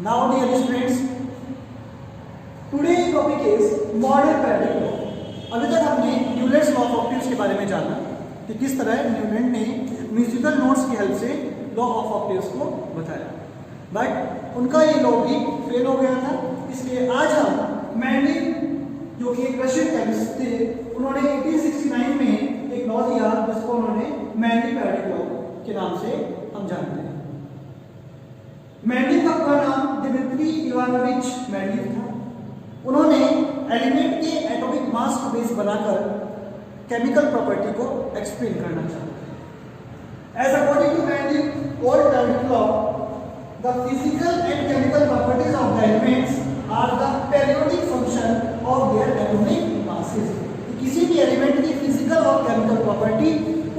Now, dear students, today's topic is modern periodic law. अभी तक हमने न्यूलैंड्स लॉ ऑफ ऑक्टेव्स के बारे में जाना कि किस तरह न्यूलैंड ने म्यूजिकल नोट्स की हेल्प से लॉ ऑफ ऑक्टेव्स को बताया, बट उनका ये लॉ भी फेल हो गया था। इसलिए आज हम मैंडलिक, जो कि एक रशियन केमिस्ट थे, उन्होंने 1869 में एक लॉ दिया जिसको उन्होंने मैंडलिक periodic लॉ के नाम से हम जानते हैं। मैंडलिक का पूरा नाम दिमित्री इवानोविच मैंडलिक था। उन्होंने एलिमेंट के एटॉमिक मास को बेस बनाकर केमिकल प्रॉपर्टी को एक्सप्लेन करना चाहते हैं। As according to Mendeleev old periodic law, the physical and chemical properties of the elements are the periodic function of their atomic masses। किसी भी एलिमेंट की फिजिकल और केमिकल प्रॉपर्टी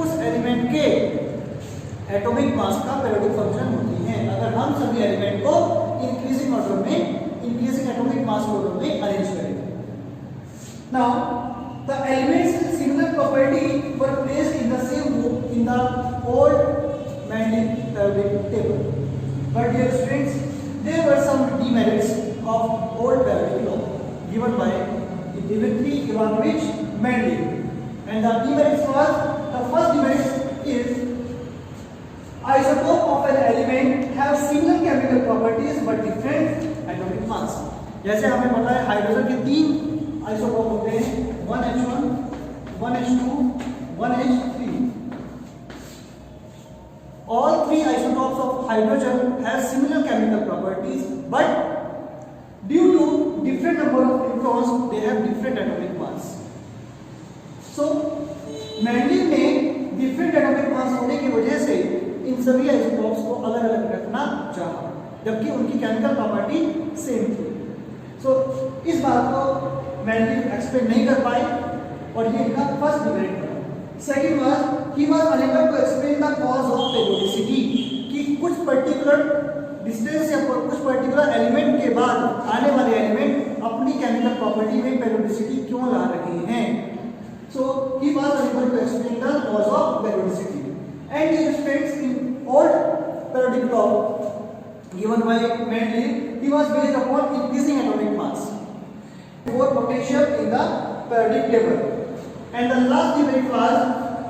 उस एलिमेंट के एटॉमिक मास का periodic फंक्शन होती है। अगर हम सभी एलिमेंट को इंक्रीजिंग ऑर्डर में, इंक्रीजिंग एटॉमिक मास ऑर्डर में अरेंज करें। Now, the elements with similar property were placed in the same group in the old Mendelian periodic table. But dear students, there were some demerits of old periodic law given by Dmitry Ivanovich Mendeleev, and the demerits was, the first demerit is isotope of an element have similar chemical properties but different atomic mass। जैसे हमें पता है hydrogen के तीन isotope होते हैं, 1H1, 1H2, 1H3। All three isotopes of hydrogen have similar chemical properties, but due to different number of neutrons, they have different atomic mass। So, Mendeleev ने different atomic mass होने की वजह से इन सभी आइसोटोप्स को अलग अलग रखना चाहा, जबकि उनकी केमिकल प्रॉपर्टी सेम थी। सो इस बात को मैंडलीव एक्सप्लेन नहीं कर पाए और ये इनका फर्स्ट डिमेरिट था। Second was he was unable to explain the cause of periodicity, कि कुछ पर्टिकुलर डिस्टेंस या कुछ पर्टिकुलर एलिमेंट के बाद आने वाले एलिमेंट अपनी केमिकल प्रॉपर्टी में पेरियोडिसिटी क्यों ला रहे हैं। So he was unable to explain the cause of periodicity. And his friends in old periodic law given by Mendeleev, he was based upon increasing atomic mass for potential in the periodic table। And the last demerit was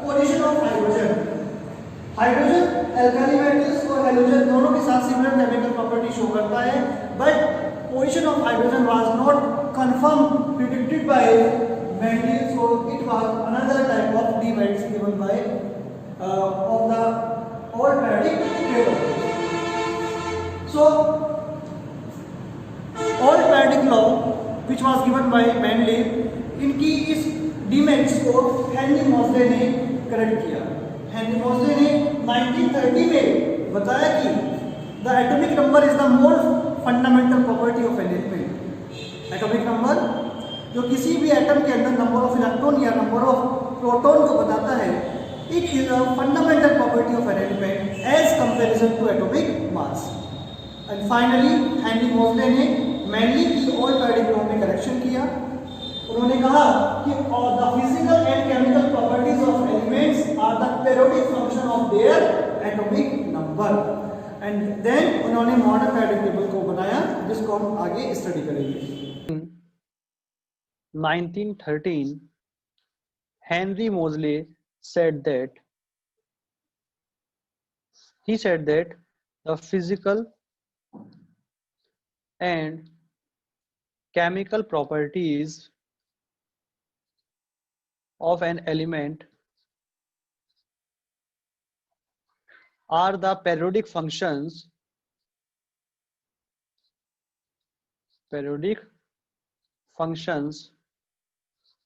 position of hydrogen। Hydrogen alkali metals और halogen दोनों के साथ similar chemical property show करता है, but position of hydrogen was not confirmed predicted by Mendeleev, so it was another type of demerits given by of the old periodic table। So, old periodic law which was given by Mendeleev, इनकी इस demerits को Henry Moseley ने correct किया। Henry Moseley ने 1930 में बताया कि the atomic number is the most fundamental property of an element। Atomic number जो किसी भी एटम के अंदर नंबर ऑफ इलेक्ट्रॉन या नंबर ऑफ प्रोटॉन को बताता है, it is a fundamental property of an element as comparison to atomic mass। And finally, Henry Moseley ने Mendeleev की old periodic law में करेक्शन किया। उन्होंने कहा कि the physical and chemical properties of elements are the periodic function of their atomic number। And then उन्होंने modern periodic table को बनाया, जिसको हम आगे स्टडी करेंगे। 1913, Henry Moseley said that the physical and chemical properties of an element are the periodic functions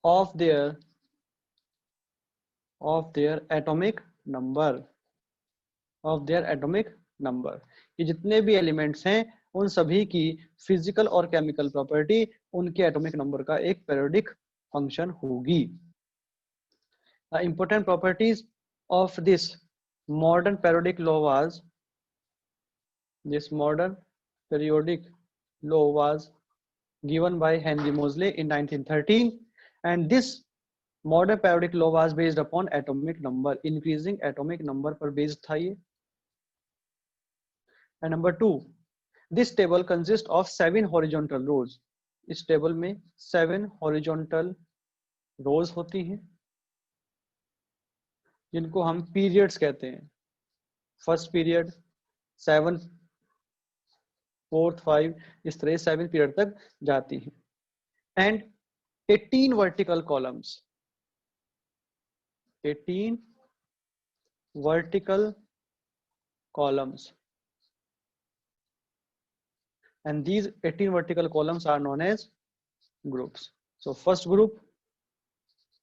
of their atomic number। ये जितने भी एलिमेंट्स हैं उन सभी की फिजिकल और केमिकल प्रॉपर्टी उनके एटॉमिक नंबर का एक पेरियोडिक फंक्शन होगी। The important properties of this modern periodic law was, given by Henry Moseley in 1913, and this modern periodic law was based upon atomic number, increasing atomic number पर based था ये। And number 2, this table consist of 7 horizontal rows. इस table में 7 horizontal रोज होती हैं जिनको हम periods कहते हैं। फर्स्ट पीरियड, 7, 4th, 5, इस तरह 7 पीरियड तक जाती है। And 18 vertical columns, 18 vertical columns, and these 18 vertical columns are known as groups. So first group,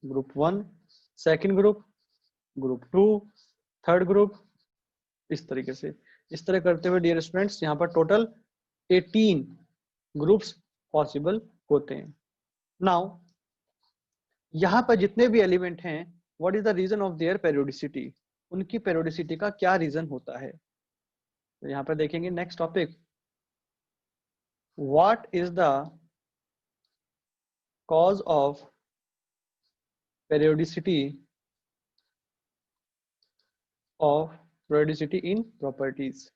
group 1, second group, group 2, third group, इस तरीके से। इस तरह करते हुए डियर स्टूडेंट्स यहाँ पर टोटल 18 ग्रुप्स पॉसिबल होते हैं। नाउ यहाँ पर जितने भी एलिमेंट हैं, what is the reason of their periodicity, उनकी पेरियोडिसिटी का क्या रीजन होता है। तो यहाँ पर देखेंगे next topic, what is the cause of periodicity in properties,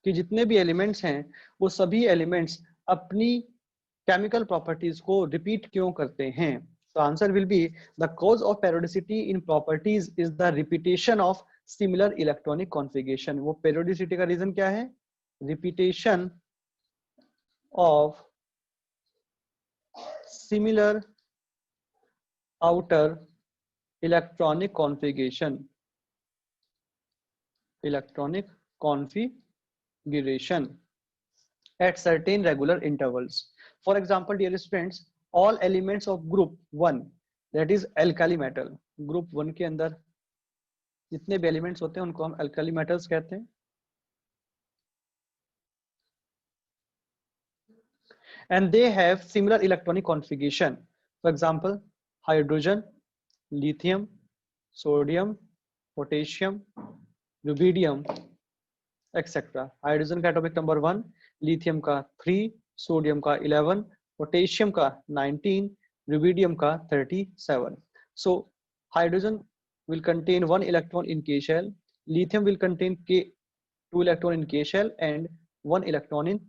कि जितने भी एलिमेंट्स हैं वो सभी एलिमेंट्स अपनी केमिकल प्रॉपर्टीज को रिपीट क्यों करते हैं। तो answer will be the cause of periodicity in properties is the repetition of similar electronic configuration. वो पेरियोडिसिटी का रीजन क्या है, repetition of similar outer electronic configuration, at certain regular intervals. For example, dear students, all elements of group 1, that is alkali metal, group 1 के अंदर जितने भी elements होते हैं उनको हम alkali metals कहते हैं। And they have similar electronic configuration. For example, hydrogen, lithium, sodium, potassium, rubidium, etc. Hydrogen का एटॉमिक नंबर 1, लिथियम का 3, सोडियम का 11, पोटेशियम का 19, रुबिडियम का 37. So hydrogen will contain 1 electron in K shell, lithium will contain 2 electron in K shell and 1 electron in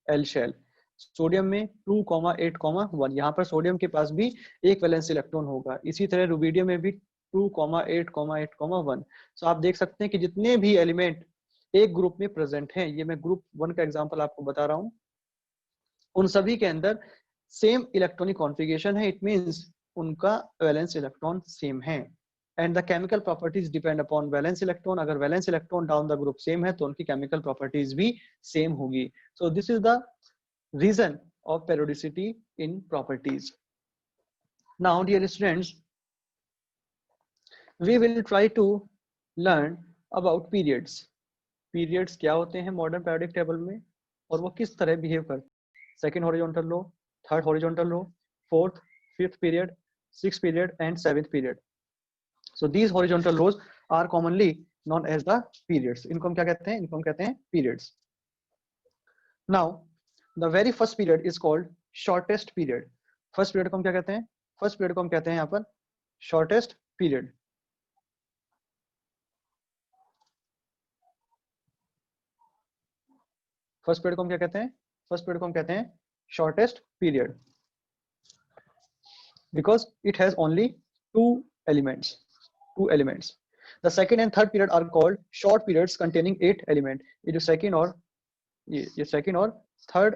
L shell. Sodium में 2,8,1, यहाँ पर sodium के पास भी एक वैलेंस इलेक्ट्रॉन होगा। इसी तरह रुबिडियम में भी 2,8,8,1। सो आप देख सकते हैं कि जितने भी एलिमेंट एक ग्रुप में प्रेजेंट हैं, ये मैं ग्रुप 1 का एग्जांपल आपको बता रहा हूं, उन सभी के अंदर सेम इलेक्ट्रॉनिक कॉन्फ़िगरेशन है। इट मींस उनका वैलेंस इलेक्ट्रॉन सेम है। And the chemical properties depend upon valence electron. अगर valence electron down the group same है तो उनकी केमिकल प्रॉपर्टीज भी सेम होगी। So this is the reason of periodicity in properties. Now dear students, we will try to learn about periods. Periods क्या होते हैं modern periodic table में और वो किस तरह बिहेव करते हैं। Second horizontal row, third horizontal row, fourth, fifth period, sixth period and seventh period. So these horizontal rows are commonly known as the periods. इनको हम क्या कहते हैं, इनको हम कहते हैं periods. Now the very first period is called shortest period. First period को हम क्या कहते हैं, फर्स्ट पीरियड को हम कहते हैं यहाँ पर शॉर्टेस्ट पीरियड। फर्स्ट पीरियड को हम क्या कहते हैं, फर्स्ट पीरियड को हम कहते हैं shortest period, because it has only two elements. The second and third period are called short periods containing 8 element. ये जो सेकंड और ये सेकंड और थर्ड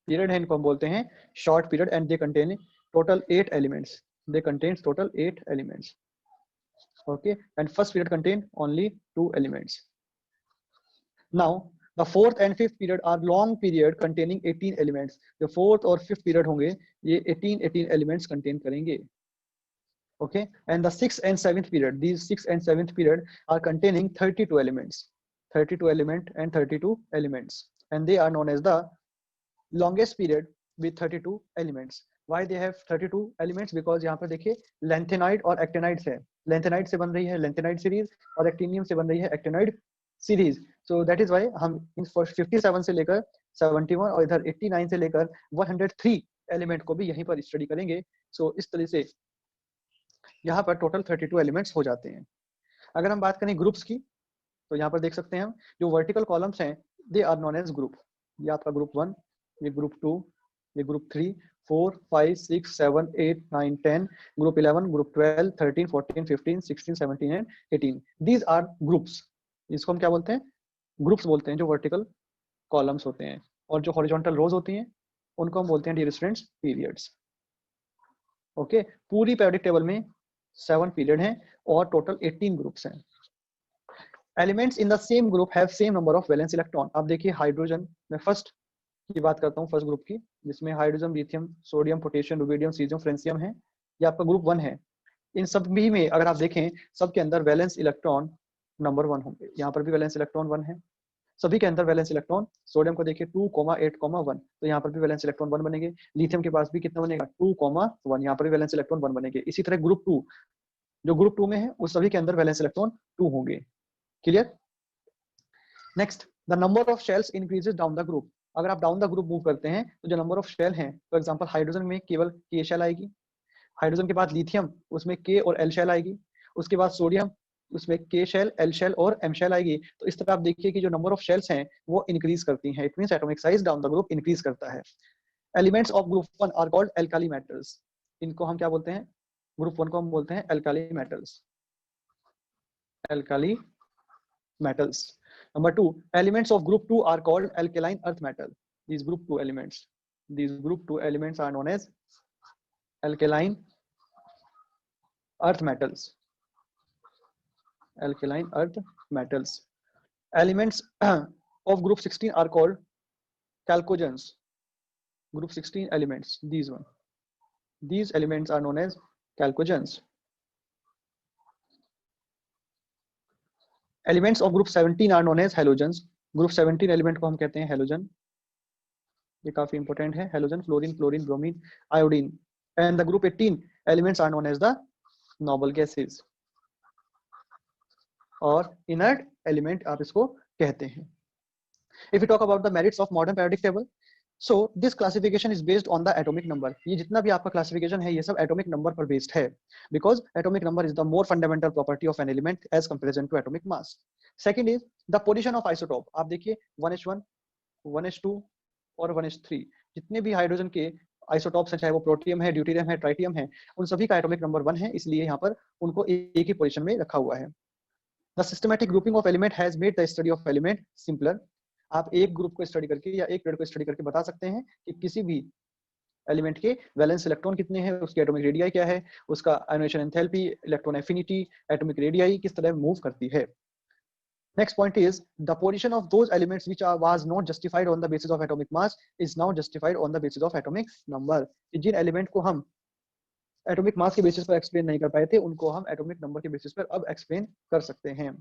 पीरियड है इनको हम बोलते हैं short period and they contain total 8 elements. They contains total 8 elements, okay, and first period contain only 2 elements. Now the fourth and fifth period are long period containing 18 elements. जो fourth और fifth period होंगे ये 18 elements contain करेंगे, okay, and the sixth and seventh period, these sixth and seventh period are containing 32 elements, 32 elements, and they are known as the longest period with 32 elements. Why they have 32 elements? Because यहाँ पर देखिए lanthanide और actinide है, lanthanide से बन रही है lanthanide series और actinium से बन रही है actinide series. So that is why हम इन 57 से लेकर 71 और इधर 89 से लेकर 103 एलिमेंट को भी यहीं पर स्टडी करेंगे। So इस तरह से यहाँ पर टोटल 32 एलिमेंट्स हो जाते हैं। अगर हम बात करें ग्रुप्स की, तो यहाँ पर देख सकते हैं हम जो वर्टिकल कॉलम्स हैं they are known as group. ये आपका ग्रुप 1, ये ग्रुप 2, ये group 3, 4, 5, 6, 7, 8, 9, 10, group 11, group 12, 13, 14, 15, 16, 17 and 18। These are groups. इसको हम क्या बोलते हैं? ग्रुप्स बोलते हैं जो वर्टिकल कॉलम्स होते हैं। और जो हॉरिजॉन्टल रोज होती हैं उनको हम बोलते हैं डियर स्टूडेंट्स पीरियड्स। ओके, पूरी पीरियोडिक टेबल में 7 पीरियड हैं और टोटल 18 ग्रुप्स हैं। Elements in the same group have same number of valence electron. आप देखिए हाइड्रोजन में फर्स्ट की बात करता हूँ, फर्स्ट ग्रुप की, जिसमें hydrogen, lithium, sodium, potassium, rubidium, caesium, francium है। ये आपका ग्रुप 1 है। इन सभी में अगर आप देखें सबके अंदर वैलेंस इलेक्ट्रॉन नंबर 1 होंगे। यहाँ पर भी वैलेंस इलेक्ट्रॉन 1 है। सभी के अंदर वैलेंस इलेक्ट्रॉन, सोडियम को देखिए 2, 8, 1, तो यहाँ पर भी वैलेंस इलेक्ट्रॉन 1 बनेंगे। लिथियम के पास भी कितना बनेगा? 2, 1, यहाँ पर भी वैलेंस इलेक्ट्रॉन 1 बनेंगे। इसी तरह ग्रुप 2, जो ग्रुप 2 में है उस सभी के अंदर वैलेंस इलेक्ट्रॉन 2 होंगे। Clear? Next, the number of shells increases down the group. अगर आप डाउन द ग्रुप मूव करते हैं तो जो नंबर ऑफ शेल हैं, फॉर एग्जांपल हाइड्रोजन में केवल K शेल आएगी। हाइड्रोजन के बाद लिथियम, उसमें K और L शेल आएगी। उसके बाद सोडियम, उसमें K शेल, L शेल और M शेल आएगी। तो इस तरह आप देखिए कि जो नंबर ऑफ शेल्स हैं वो इंक्रीज करती हैं। It means atomic size down the group increase करता है। Elements of group 1 are called alkali metals. इनको हम क्या बोलते हैं? ग्रुप 1 को हम बोलते हैं alkali metals. Alkali metals. Number 2, elements of group 2 are called alkaline earth metal. These group 2 elements are known as alkaline earth metals. Alkaline earth metals. Elements of group 16 are called chalcogens. Group 16 elements, these elements are known as chalcogens. Elements of group 17 are known as halogens. Group 17 element को हम कहते हैं halogen. ये काफी important है। Halogen, fluorine, chlorine, bromine, iodine. And the group 18 elements are known as the noble gases और inert element आप इसको कहते हैं। If we talk about the merits of modern periodic table, so this classification is based on the atomic number. ये जितना भी आपका classification है ये सब एटॉमिक नंबर पर बेस्ड है, because atomic number is the more fundamental property of an element as comparison to atomic mass. Second is the position of isotope. आप देखिए 1s1, 1s2 और 1s3 जितने भी हाइड्रोजन के आइसोटॉप्स हैं, चाहे वो प्रोटियम है, ड्यूटेरियम है, ट्राइटियम है, उन सभी का एटॉमिक नंबर 1 है, इसलिए यहाँ पर उनको एक ही पोजीशन में रखा हुआ है। The systematic grouping of element has made the study of element simpler. आप एक ग्रुप को स्टडी करके या एक पेड़ को स्टडी करके बता सकते हैं कि किसी भी एलिमेंट के वैलेंस इलेक्ट्रॉन कितने हैं, उसकी एटॉमिक रेडियाई क्या है, उसका ionisation enthalpy, electron affinity, atomic radii किस तरह मूव करती है। Next point is the position of those elements which was not justified on the basis of atomic mass is now justified on the basis of atomic number. जिन element को हम atomic mass के basis पर explain नहीं कर पाए थे उनको हम एटॉमिक नंबर के बेसिस पर अब एक्सप्लेन कर सकते हैं।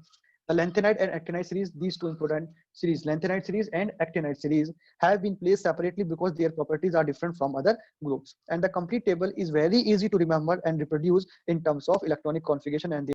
The lanthanide and actinide series, these two important series, lanthanide series and actinide series, have been placed separately because their properties are different from other groups. And the complete table is very easy to remember and reproduce in terms of electronic configuration and